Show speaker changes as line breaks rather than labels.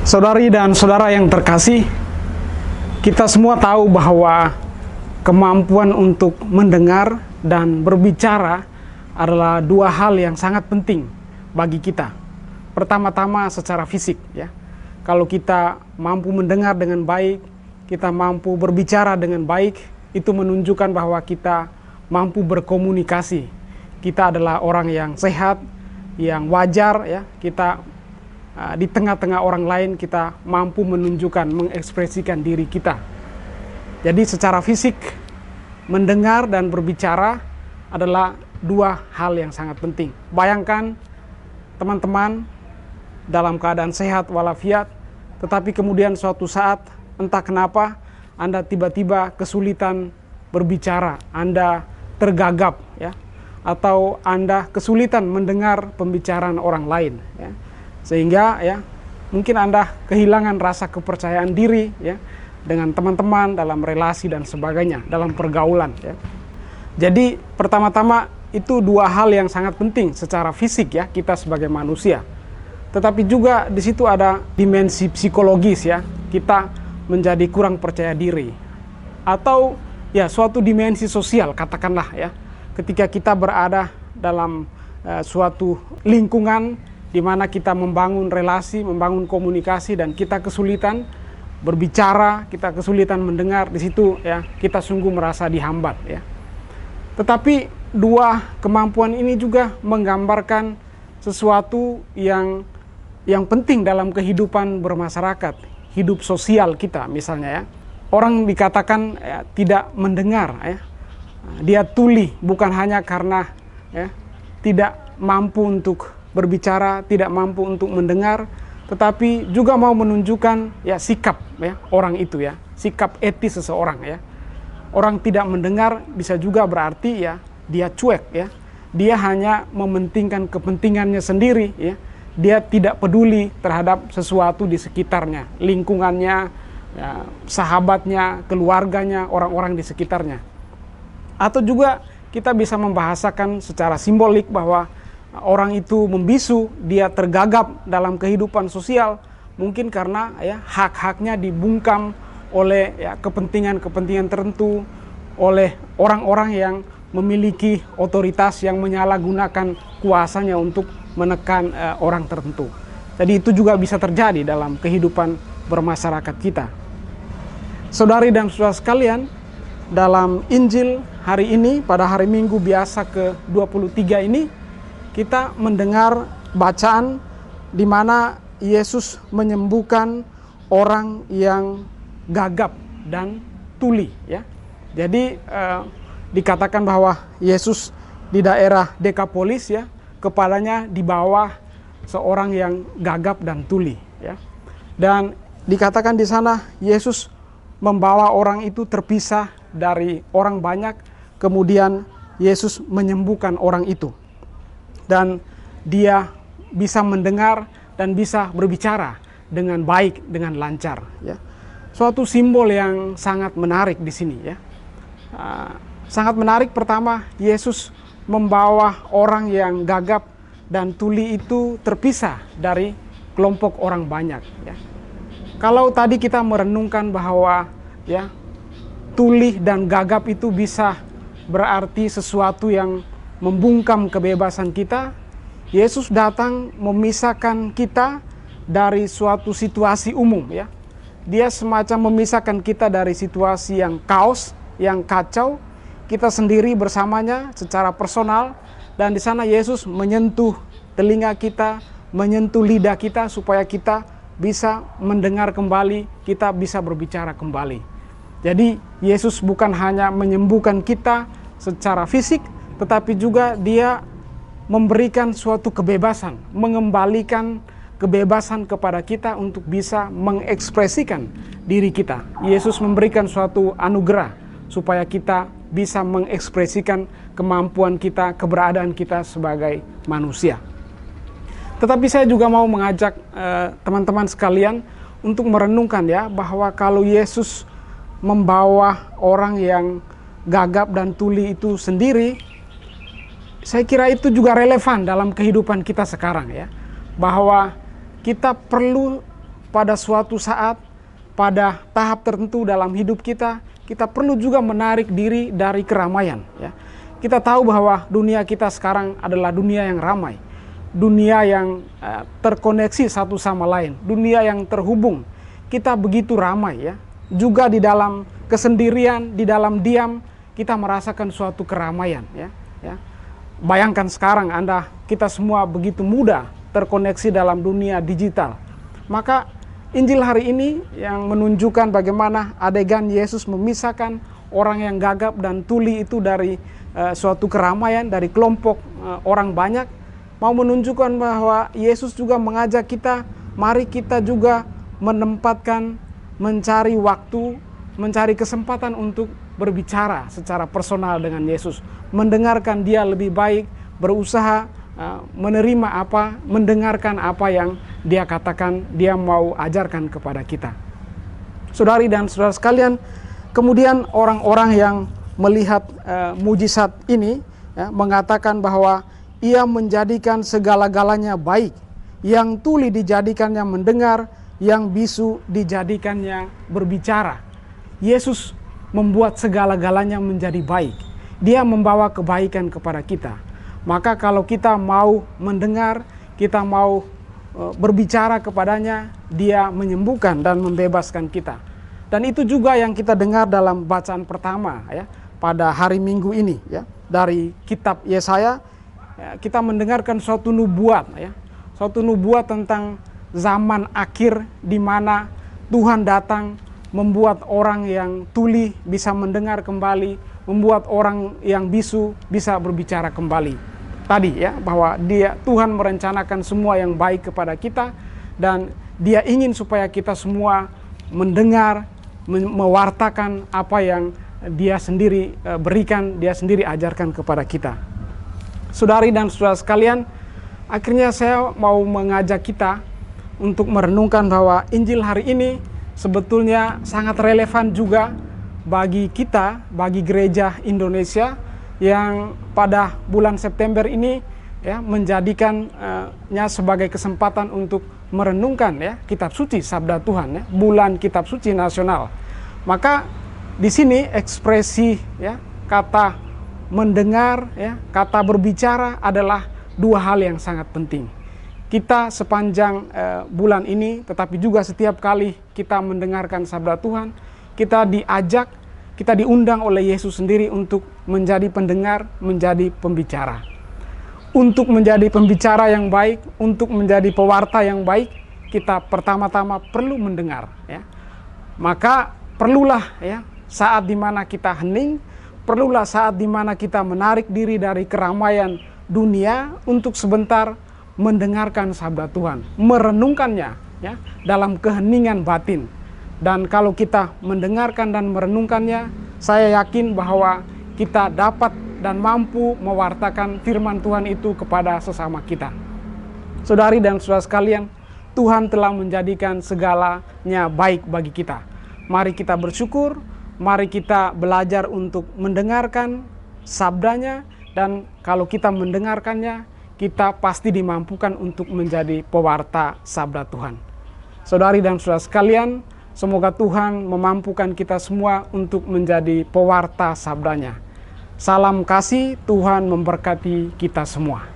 Saudari dan saudara yang terkasih, kita semua tahu bahwa kemampuan untuk mendengar dan berbicara adalah dua hal yang sangat penting bagi kita. Pertama-tama secara fisik, ya. Kalau kita mampu mendengar dengan baik, kita mampu berbicara dengan baik, itu menunjukkan bahwa kita mampu berkomunikasi. Kita adalah orang yang sehat, yang wajar, ya. Kita di tengah-tengah orang lain kita mampu menunjukkan, mengekspresikan diri kita. Jadi secara fisik, mendengar dan berbicara adalah dua hal yang sangat penting. Bayangkan teman-teman dalam keadaan sehat walafiat, tetapi kemudian suatu saat entah kenapa Anda tiba-tiba kesulitan berbicara, Anda tergagap, ya, atau Anda kesulitan mendengar pembicaraan orang lain, ya. Sehingga ya mungkin Anda kehilangan rasa kepercayaan diri, ya, dengan teman-teman dalam relasi dan sebagainya, dalam pergaulan, ya. Jadi pertama-tama itu dua hal yang sangat penting secara fisik, ya, kita sebagai manusia. Tetapi juga di situ ada dimensi psikologis, ya. Kita menjadi kurang percaya diri. Atau ya suatu dimensi sosial, katakanlah, ya. Ketika kita berada dalam suatu lingkungan di mana kita membangun relasi, membangun komunikasi, dan kita kesulitan berbicara, kita kesulitan mendengar, di situ ya kita sungguh merasa dihambat, ya. Tetapi dua kemampuan ini juga menggambarkan sesuatu yang penting dalam kehidupan bermasyarakat, hidup sosial kita misalnya, ya. Orang dikatakan ya, tidak mendengar, ya. Dia tuli bukan hanya karena ya, tidak mampu untuk berbicara, tidak mampu untuk mendengar, tetapi juga mau menunjukkan ya sikap, ya, orang itu, ya, sikap etis seseorang, ya. Orang tidak mendengar bisa juga berarti ya dia cuek, ya. Dia hanya mementingkan kepentingannya sendiri, ya. Dia tidak peduli terhadap sesuatu di sekitarnya, lingkungannya, ya, sahabatnya, keluarganya, orang-orang di sekitarnya. Atau juga kita bisa membahasakan secara simbolik bahwa orang itu membisu, dia tergagap dalam kehidupan sosial, mungkin karena ya hak-haknya dibungkam oleh ya kepentingan-kepentingan tertentu, oleh orang-orang yang memiliki otoritas yang menyalahgunakan kuasanya untuk menekan orang tertentu. Jadi itu juga bisa terjadi dalam kehidupan bermasyarakat kita. Saudari dan saudara sekalian, dalam Injil hari ini, pada hari Minggu biasa ke-23 ini, kita mendengar bacaan di mana Yesus menyembuhkan orang yang gagap dan tuli, ya. Jadi dikatakan bahwa Yesus di daerah Dekapolis, ya, kepalanya di bawah seorang yang gagap dan tuli, ya. Dan dikatakan di sana Yesus membawa orang itu terpisah dari orang banyak, kemudian Yesus menyembuhkan orang itu. Dan dia bisa mendengar dan bisa berbicara dengan baik, dengan lancar, ya. Suatu simbol yang sangat menarik di sini, ya. Sangat menarik. Pertama, Yesus membawa orang yang gagap dan tuli itu terpisah dari kelompok orang banyak, ya. Kalau tadi kita merenungkan bahwa ya tuli dan gagap itu bisa berarti sesuatu yang membungkam kebebasan kita, Yesus datang memisahkan kita dari suatu situasi umum, ya. Dia semacam memisahkan kita dari situasi yang kaos, yang kacau, kita sendiri bersamanya secara personal, dan di sana Yesus menyentuh telinga kita, menyentuh lidah kita supaya kita bisa mendengar kembali, kita bisa berbicara kembali. Jadi Yesus bukan hanya menyembuhkan kita secara fisik, tetapi juga dia memberikan suatu kebebasan, mengembalikan kebebasan kepada kita untuk bisa mengekspresikan diri kita. Yesus memberikan suatu anugerah supaya kita bisa mengekspresikan kemampuan kita, keberadaan kita sebagai manusia. Tetapi saya juga mau mengajak teman-teman sekalian untuk merenungkan, ya, bahwa kalau Yesus membawa orang yang gagap dan tuli itu sendiri, saya kira itu juga relevan dalam kehidupan kita sekarang, ya. Bahwa kita perlu pada suatu saat, pada tahap tertentu dalam hidup kita, kita perlu juga menarik diri dari keramaian. Ya. Kita tahu bahwa dunia kita sekarang adalah dunia yang ramai, dunia yang terkoneksi satu sama lain, dunia yang terhubung. Kita begitu ramai, ya. Juga di dalam kesendirian, di dalam diam, kita merasakan suatu keramaian. Ya. Bayangkan sekarang kita semua begitu mudah terkoneksi dalam dunia digital. Maka Injil hari ini yang menunjukkan bagaimana adegan Yesus memisahkan orang yang gagap dan tuli itu dari suatu keramaian, dari kelompok orang banyak, mau menunjukkan bahwa Yesus juga mengajak kita, mari kita juga menempatkan, mencari waktu, mencari kesempatan untuk berbicara secara personal dengan Yesus, mendengarkan Dia lebih baik, berusaha menerima mendengarkan apa yang Dia katakan, Dia mau ajarkan kepada kita. Saudari dan saudara sekalian, kemudian orang-orang yang melihat mujizat ini mengatakan bahwa Ia menjadikan segala-galanya baik, yang tuli dijadikannya mendengar, yang bisu dijadikannya berbicara. Yesus membuat segala-galanya menjadi baik. Dia membawa kebaikan kepada kita. Maka kalau kita mau mendengar, kita mau berbicara kepadanya, Dia menyembuhkan dan membebaskan kita. Dan itu juga yang kita dengar dalam bacaan pertama, ya, pada hari Minggu ini, ya, dari kitab Yesaya. Kita mendengarkan suatu nubuat, ya, suatu nubuat tentang zaman akhir di mana Tuhan datang membuat orang yang tuli bisa mendengar kembali, membuat orang yang bisu bisa berbicara kembali. Tadi, ya, bahwa Tuhan merencanakan semua yang baik kepada kita, dan Dia ingin supaya kita semua mendengar, mewartakan apa yang Dia sendiri berikan, Dia sendiri ajarkan kepada kita. Saudari dan saudara sekalian, akhirnya saya mau mengajak kita untuk merenungkan bahwa Injil hari ini sebetulnya sangat relevan juga bagi kita, bagi gereja Indonesia yang pada bulan September ini, ya, menjadikannya sebagai kesempatan untuk merenungkan, ya, kitab suci sabda Tuhan, ya, bulan kitab suci nasional. Maka di sini ekspresi, ya, kata mendengar, ya, kata berbicara adalah dua hal yang sangat penting. Kita sepanjang bulan ini, tetapi juga setiap kali kita mendengarkan sabda Tuhan, kita diajak, kita diundang oleh Yesus sendiri untuk menjadi pendengar, menjadi pembicara. Untuk menjadi pembicara yang baik, untuk menjadi pewarta yang baik, kita pertama-tama perlu mendengar, ya. Maka perlulah, ya, saat dimana kita hening, perlulah saat dimana kita menarik diri dari keramaian dunia untuk sebentar mendengarkan sabda Tuhan, merenungkannya, ya, dalam keheningan batin. Dan kalau kita mendengarkan dan merenungkannya, saya yakin bahwa kita dapat dan mampu mewartakan firman Tuhan itu kepada sesama kita. Saudari dan saudara sekalian, Tuhan telah menjadikan segalanya baik bagi kita. Mari kita bersyukur, mari kita belajar untuk mendengarkan sabdanya, dan kalau kita mendengarkannya, kita pasti dimampukan untuk menjadi pewarta sabda Tuhan. Saudari dan saudara sekalian, semoga Tuhan memampukan kita semua untuk menjadi pewarta sabdanya. Salam kasih, Tuhan memberkati kita semua.